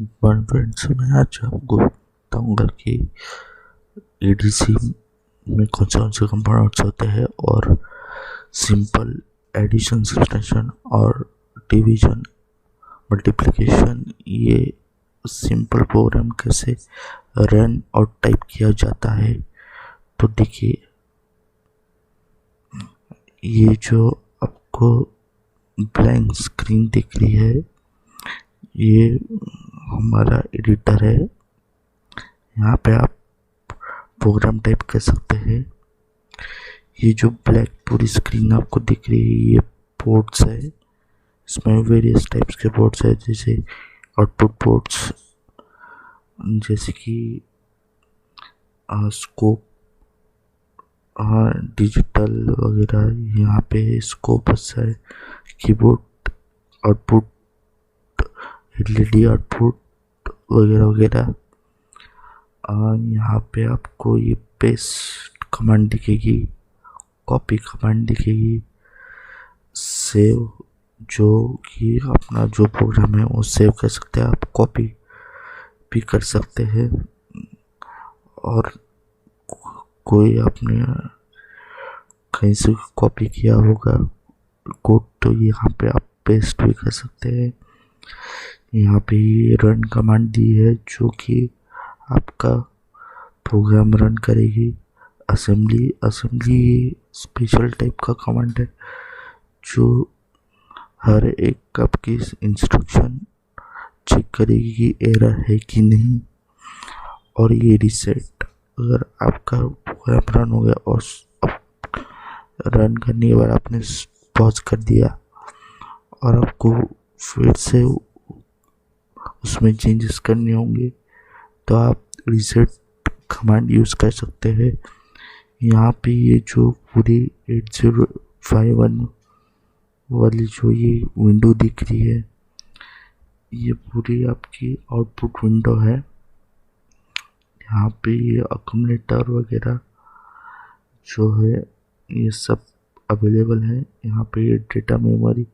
Friends, मैं आज आपको बताऊंगा कि एडीसी में कौन से कंपोनेंट्स होते हैं और सिंपल एडिशन, सब्ट्रैक्शन और डिवीजन, मल्टीप्लिकेशन, ये सिंपल प्रोग्राम कैसे रन और टाइप किया जाता है। तो देखिए, ये जो आपको ब्लैंक स्क्रीन दिख रही है, ये हमारा एडिटर है। यहाँ पे आप प्रोग्राम टाइप कर सकते हैं। ये जो ब्लैक पूरी स्क्रीन आपको दिख रही है, ये पोर्ट्स है। इसमें वेरियस टाइप्स के पोर्ट्स है, जैसे आउटपुट पोर्ट्स, जैसे कि स्कोप, डिजिटल वगैरह। यहाँ पे स्कोप है, कीबोर्ड आउटपुट, एलईडी आउटपुट वगैरह वगैरह। यहाँ पे आपको ये पेस्ट कमांड दिखेगी, कॉपी कमांड दिखेगी, सेव, जो कि अपना जो प्रोग्राम है वो सेव कर सकते हैं, आप कॉपी भी कर सकते हैं। और कोई आपने कहीं से कॉपी किया होगा कोड, तो यहाँ पे आप पेस्ट भी कर सकते हैं। यहाँ पे रन कमांड दी है, जो कि आपका प्रोग्राम रन करेगी। असेंबली स्पेशल टाइप का कमांड है, जो हर एक आपकी इंस्ट्रक्शन चेक करेगी कि एरर है कि नहीं। और ये रीसेट, अगर आपका प्रोग्राम रन हो गया और रन करने के बाद आपने पॉज कर दिया और आपको फिर से उसमें चेंजेस करने होंगे, तो आप रीसेट कमांड यूज़ कर सकते हैं। यहाँ पे ये जो पूरी 8051 वाली जो ये विंडो दिख रही है, ये पूरी आपकी आउटपुट विंडो है। यहाँ पे ये अक्यूमुलेटर वगैरह जो है, ये सब अवेलेबल है। यहाँ पे ये डेटा मेमोरी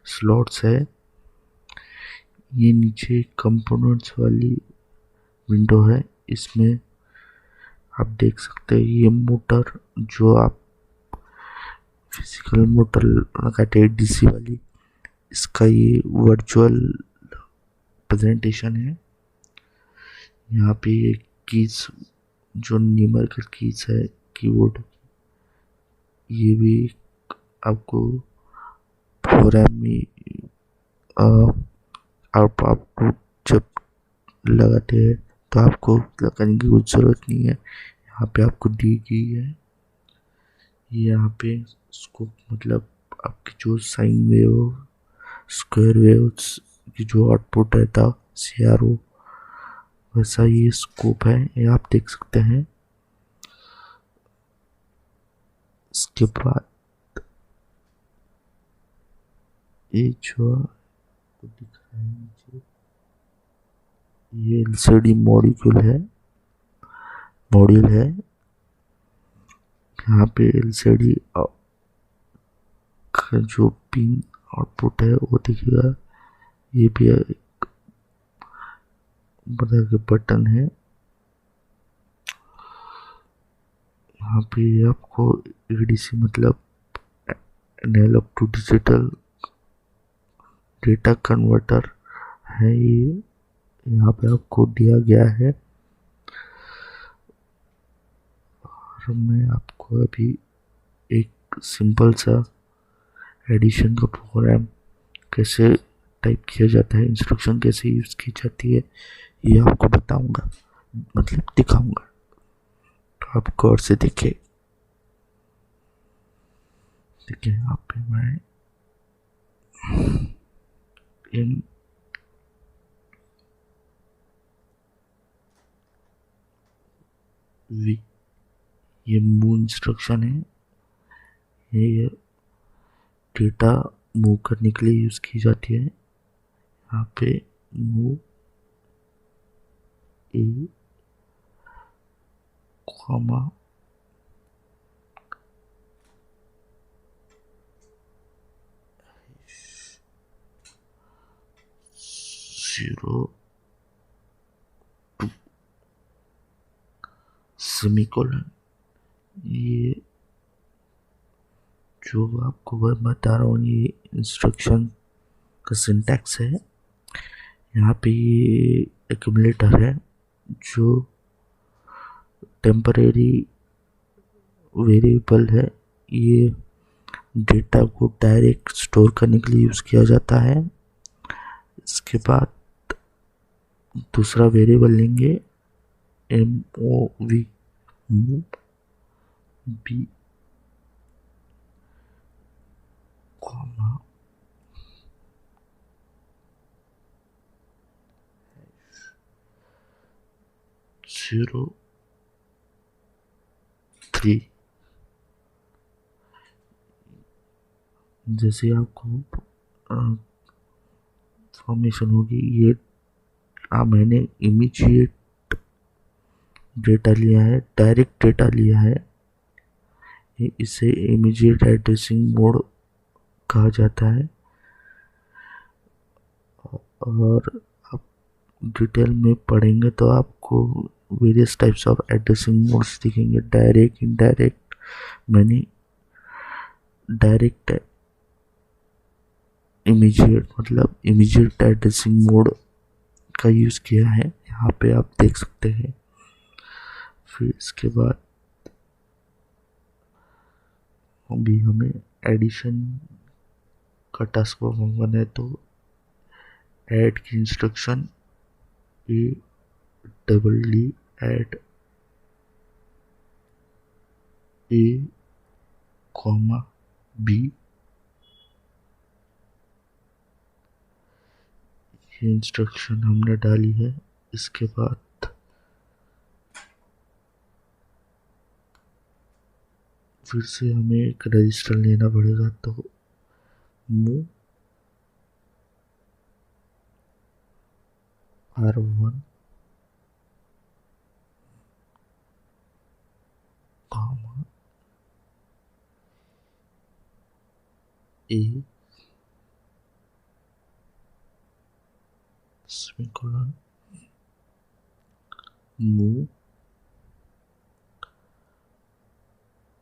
स्लॉट्स है। ये नीचे कंपोनेंट्स वाली विंडो है, इसमें आप देख सकते हैं ये मोटर, जो आप फिजिकल मोटर लगाते हैं डीसी वाली, इसका ये वर्चुअल प्रेजेंटेशन है। यहाँ पे ये कीज, जो न्यूमेरिकल कीज है कीबोर्ड, ये भी आपको प्रोग्राम में आप जब लगाते हैं तो आपको लगाने की कुछ ज़रूरत नहीं है, यहाँ पे आपको दी गई है। यहाँ पे स्कोप मतलब आपकी जो साइन वेव, स्क्वायर वेव्स की जो आउटपुट रहता CRO, वैसा ये स्कोप है, ये आप देख सकते हैं। इसके बाद ये जो दिख रहा है नीचे, ये LCD मॉड्यूल है। यहाँ पे LCD का जो पिन आउटपुट है वो दिखेगा। ये भी एक बड़ा के बटन है। यहाँ पे आपको एडीसी मतलब analogue to digital data converter है, ये यहाँ पे आपको दिया गया है। और मैं आपको अभी एक सिंपल सा एडिशन का प्रोग्राम कैसे टाइप किया जाता है, इंस्ट्रक्शन कैसे यूज़ की जाती है, ये आपको बताऊंगा, मतलब दिखाऊंगा। तो आप गौर से देखिए यहाँ पे मैं इन ये मूव इंस्ट्रक्शन है, ये डेटा मूव करने के लिए यूज़ की जाती है। यहाँ पे मूव ए कॉमा 0 सेमीकोलन। ये जो आपको मैं बता रहा हूँ ये इंस्ट्रक्शन का सिंटैक्स है। यहाँ पे ये एक्यूमुलेटर है जो टेम्परेरी वेरिएबल है। ये डेटा को डायरेक्ट स्टोर करने के लिए यूज़ किया जाता है। इसके बाद दूसरा वेरिएबल लेंगे MOV B कॉमा 03। जैसे आपको फॉर्मेशन होगी ये मैंने इमीडिएट डेटा लिया है, डायरेक्ट डेटा लिया है। इसे इमीडिएट एड्रेसिंग मोड कहा जाता है। और आप डिटेल में पढ़ेंगे तो आपको various types of addressing modes दिखेंगे, डायरेक्ट, इनडायरेक्ट। मैंने डायरेक्ट इमीडिएट मतलब इमीडिएट एड्रेसिंग मोड का यूज़ किया है, यहाँ पे आप देख सकते हैं। फिर इसके बाद अभी हमें एडिशन का टास्क परफॉर्म करना है, तो ऐड की instruction ADD add A, B। ये इंस्ट्रक्शन हमने डाली है। इसके बाद फिर से हमें एक रजिस्टर लेना पड़ेगा, तो move R1 A semicolon move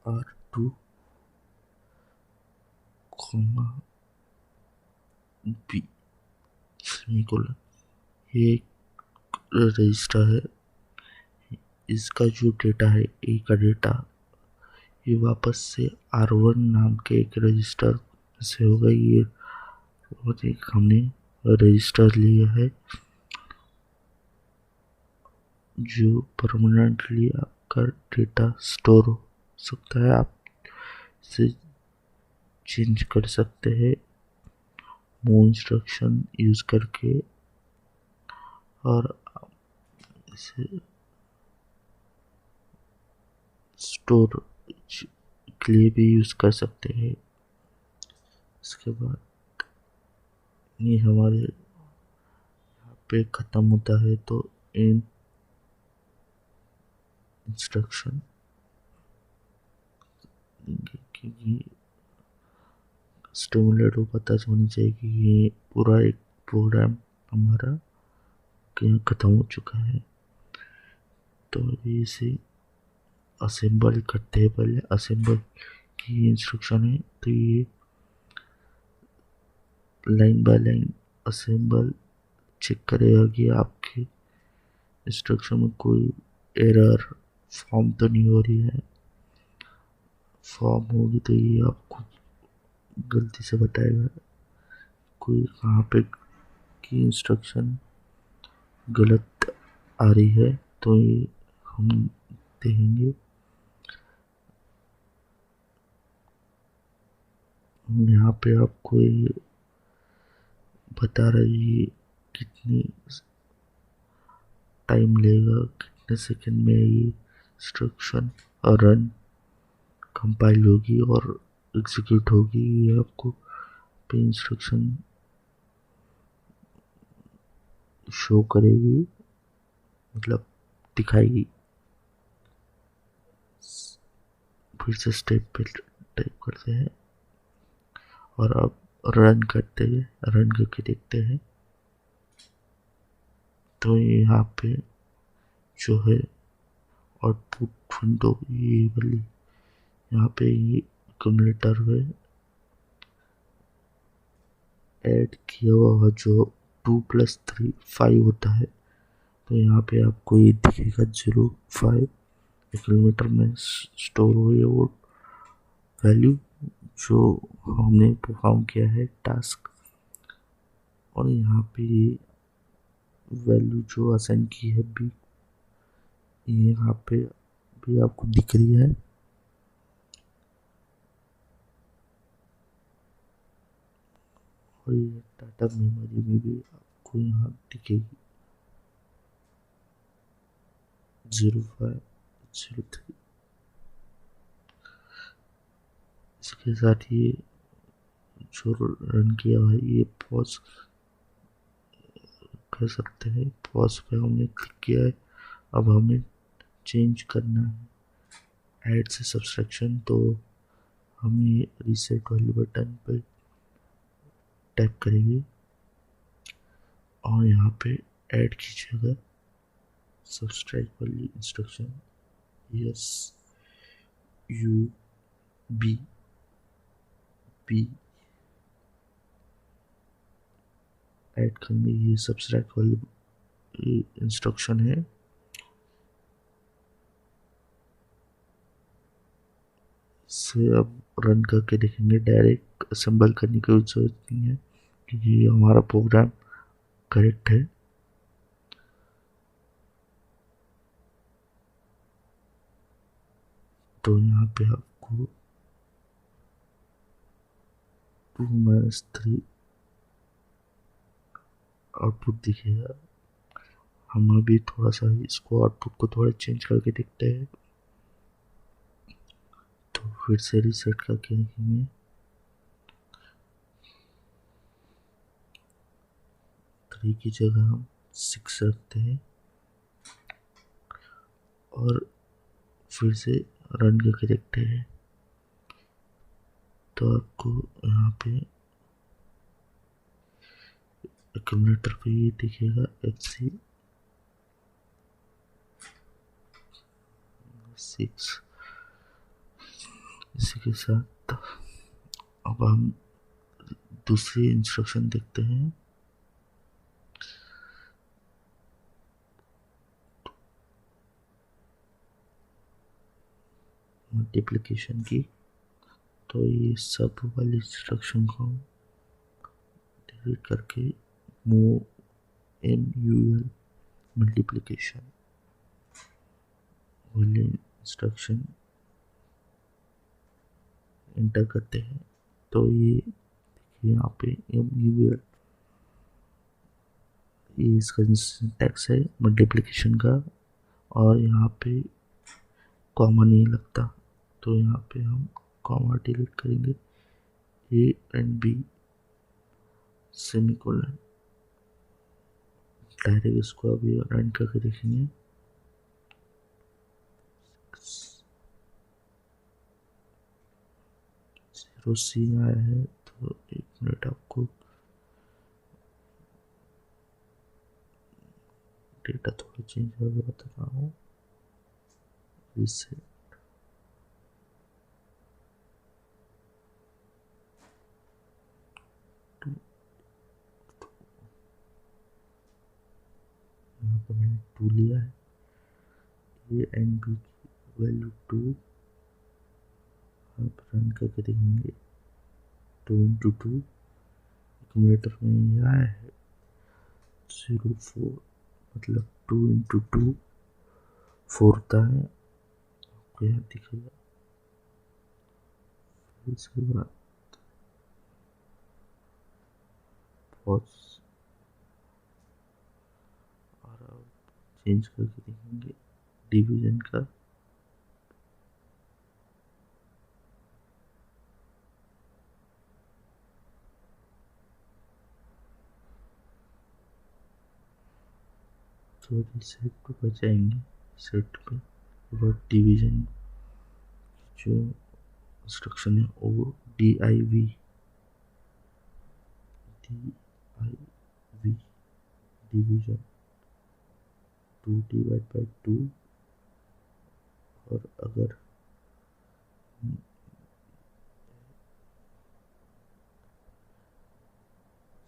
R2 B semicolon. ये एक रजिस्टर है। इसका जो डेटा है ए का डेटा ये वापस से R1 नाम के एक रजिस्टर से होगा। ये एक हमने रजिस्टर लिया है जो परमानेंटली आपका डेटा स्टोर हो सकता है। आप इसे चेंज कर सकते हैं मूव इंस्ट्रक्शन यूज करके, और इसे स्टोर के लिए भी यूज कर सकते हैं। इसके बाद ये हमारे यहाँ पे ख़त्म होता है, तो इन इंस्ट्रक्शन क्योंकि स्टिमुलेटर को पता होनी चाहिए कि ये पूरा एक प्रोग्राम हमारा ख़त्म हो चुका है। तो अभी इसे असेंबल करते हैं। पहले असेंबल की इंस्ट्रक्शन है, तो ये line by line assemble check करेगा कि आपके इंस्ट्रक्शन में कोई एरर फॉर्म तो नहीं हो रही है। फॉर्म होगी तो ये आपको गलती से बताएगा कोई कहाँ पे की इंस्ट्रक्शन गलत आ रही है, तो ये हम देखेंगे। यहाँ पे आपको ये बता रही है कितनी टाइम लेगा, कितने सेकंड में ये इंस्ट्रक्शन रन कंपाइल होगी और एग्जीक्यूट होगी। ये आपको पे इंस्ट्रक्शन शो करेगी, मतलब दिखाएगी। फिर से स्टेप पे टाइप करते हैं और अब रन करके देखते हैं। तो यहाँ पे जो है आउटपुट विंडो ये वाली, यहाँ पे ये एक्यूमुलेटर में ऐड किया हुआ जो 2+3 5 होता है, तो यहाँ पे आपको ये दिखेगा 0 5 किलोमीटर में स्टोर हुई है वो वैल्यू जो हमने परफॉर्म किया है टास्क। और यहाँ पे ये वैल्यू जो असाइन की है बी, ये यहाँ पे भी आपको दिख रही है। और ये डाटा मेमोरी में भी आपको यहाँ दिखेगी 0 5 0 3। इसके साथ ये जो रन किया है ये पॉज कर सकते हैं। पॉज पे हमने क्लिक किया है, अब हमें चेंज करना है ऐड से सब्सट्रैक्शन, तो हम ये रीसेट वाले बटन पे टैप करेंगे और यहाँ पे ऐड कीजिएगा सब्सट्रैक्ट वाली instruction yes you B P add करने, ये सब्सट्रैक्ट वाली इंस्ट्रक्शन है। से अब रन करके देखेंगे, डायरेक्ट असेंबल करने की जरूरत नहीं है क्योंकि हमारा प्रोग्राम करेक्ट है। तो यहाँ पे आपको 2 - 3 आउटपुट दिखेगा। हम अभी थोड़ा सा इसको आउटपुट को थोड़ा चेंज करके देखते हैं, तो फिर से रीसेट करके देखेंगे। 3 की जगह हम 6 रखते हैं और फिर से रन करके देखते हैं, तो आपको यहाँ पे एक्यूमुलेटर पे ये दिखेगा Edsim 6। इसी के साथ अब हम दूसरी इंस्ट्रक्शन देखते हैं। मल्टीप्लिकेशन की, तो ये सब वाली इंस्ट्रक्शन को डिलीट करके MUL मल्टीप्लिकेशन वाली इंस्ट्रक्शन एंटर करते हैं। तो ये देखिए यहाँ पे MUL ये इसका सिंटैक्स है मल्टीप्लिकेशन का, और यहाँ पे कॉमा नहीं लगता, तो यहाँ पे हम कॉमा डिलीट करेंगे। A and B semicolon. Direct इसको अभी रन करके देखेंगे। 0C आया है, तो 1 मिनट आपको डेटा थोड़ा चेंज करके बता रहा हूँ। इससे यहाँ पर मैंने 2 लिया है। A and B की वैल्यू 2 आप रन करके देखेंगे। 2 × 2 एक्यूमुलेटर में ये आया है 0 4, मतलब 2 × 2 4 होता है, आपको यहाँ दिखेगा। इसके बाद पॉज और अब चेंज करके देखेंगे डिवीजन का। तो रीसेट पे बचाएंगे, सेट पे और डिवीजन जो इंस्ट्रक्शन है DIV डिवीजन 2 / 2 और अगर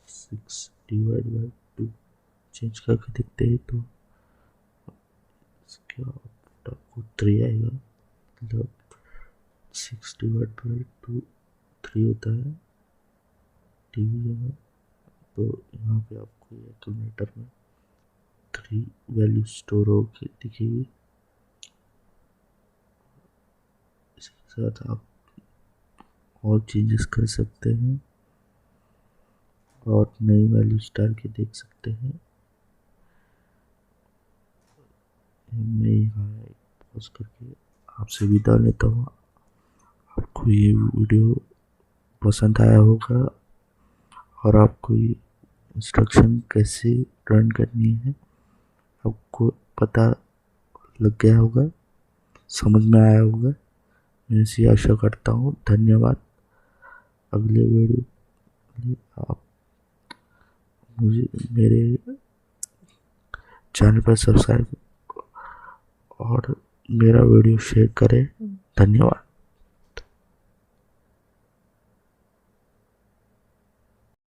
6/2 चेंज करके देखते हैं तो इसके आउटपुट आपको 3 आएगा। मतलब 6/2 3 होता है टीवी जगह। तो यहाँ पे आपको कैलकुलेटर में 3 वैल्यू स्टोर होकर दिखेगी। इसके साथ आप और चेंजेस कर सकते हैं और नई वैल्यू डाल के देख सकते हैं। मैं यहाँ पॉज करके आपसे विदा लेता हूँ। आपको ये वीडियो पसंद आया होगा और आपको ये इंस्ट्रक्शन कैसे रन करनी है आपको पता लग गया होगा, समझ में आया होगा। मैं ऐसी आशा करता हूँ। धन्यवाद। अगले वीडियो के लिए आप मुझे मेरे चैनल पर सब्सक्राइब और मेरा वीडियो शेयर करें। धन्यवाद।